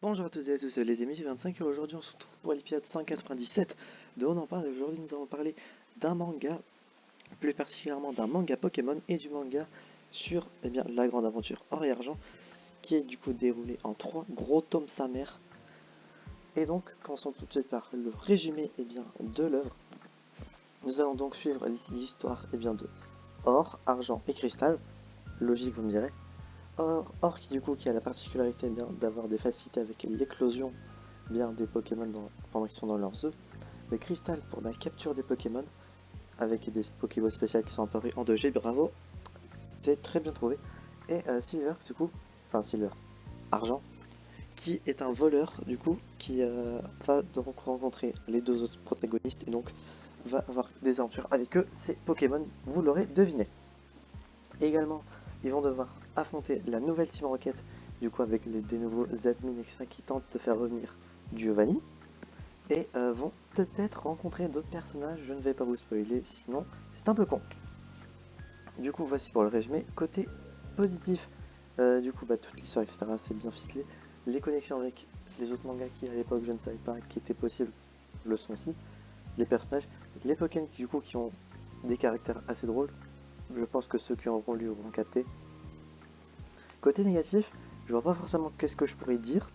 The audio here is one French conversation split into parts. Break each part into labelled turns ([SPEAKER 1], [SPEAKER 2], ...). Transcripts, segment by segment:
[SPEAKER 1] Bonjour à toutes et à tous les amis, c'est 25 et aujourd'hui on se retrouve pour l'épisode 197 de On en parle. Aujourd'hui nous allons parler d'un manga, plus particulièrement d'un manga Pokémon et du manga sur la grande aventure or et argent qui est du coup déroulé en 3 gros tomes sa mère. Et donc commençons tout de suite par le résumé de l'œuvre. Nous allons donc suivre l'histoire de or, argent et cristal, logique vous me direz. Or qui a la particularité d'avoir des facilités avec l'éclosion des Pokémon pendant qu'ils sont dans leurs œufs. Le cristal pour la capture des Pokémon avec des Pokéballs spéciales qui sont apparus en 2G, bravo, c'est très bien trouvé. Et Silver Silver, argent, qui est un voleur qui va donc rencontrer les deux autres protagonistes et donc va avoir des aventures avec eux, ces Pokémon, vous l'aurez deviné. Et également, ils vont devoir affronter la nouvelle Team Rocket, avec des nouveaux admins etc. qui tentent de faire revenir Giovanni. Et vont peut-être rencontrer d'autres personnages, je ne vais pas vous spoiler, sinon c'est un peu con. Du coup, voici pour le résumé. Côté positif, toute l'histoire, etc. c'est bien ficelé. Les connexions avec les autres mangas qui à l'époque je ne savais pas qui étaient possibles le sont aussi. Les personnages, les Pokémon qui ont des caractères assez drôles. Je pense que ceux qui auront lu auront capté. Côté négatif, je vois pas forcément qu'est-ce que je pourrais dire.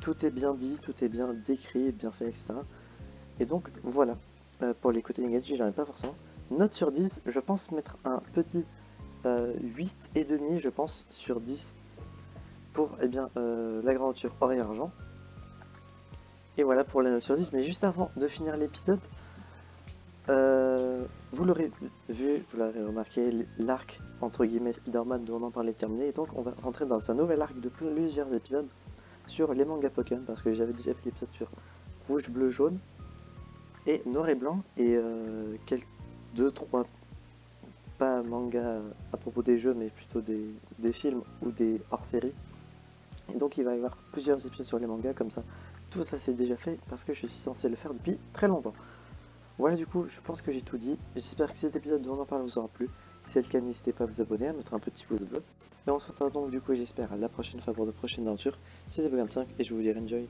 [SPEAKER 1] Tout est bien dit, tout est bien décrit, bien fait, etc. Et donc voilà, pour les côtés négatifs, j'en ai pas forcément. Note sur 10, je pense mettre un petit 8,5 je pense sur 10 pour la grande aventure or et argent. Et voilà pour la note sur 10, mais juste avant de finir l'épisode, vous l'aurez vu, vous l'aurez remarqué, l'arc entre guillemets Spider-Man dont on en parlait terminé, et donc on va rentrer dans un nouvel arc de plusieurs épisodes sur les mangas Pokémon, parce que j'avais déjà fait l'épisode sur rouge, bleu, jaune et noir et blanc, et quelques 2-3 pas mangas à propos des jeux, mais plutôt des films ou des hors-série. Et donc il va y avoir plusieurs épisodes sur les mangas, comme ça tout ça c'est déjà fait, parce que je suis censé le faire depuis très longtemps. Voilà, du coup, je pense que j'ai tout dit. J'espère que cet épisode de On en parle vous aura plu. Si c'est le cas, n'hésitez pas à vous abonner, à mettre un petit pouce bleu. Et on se retrouve donc, j'espère, à la prochaine fois pour de prochaines aventures. C'était Bogan5 et je vous dis enjoy.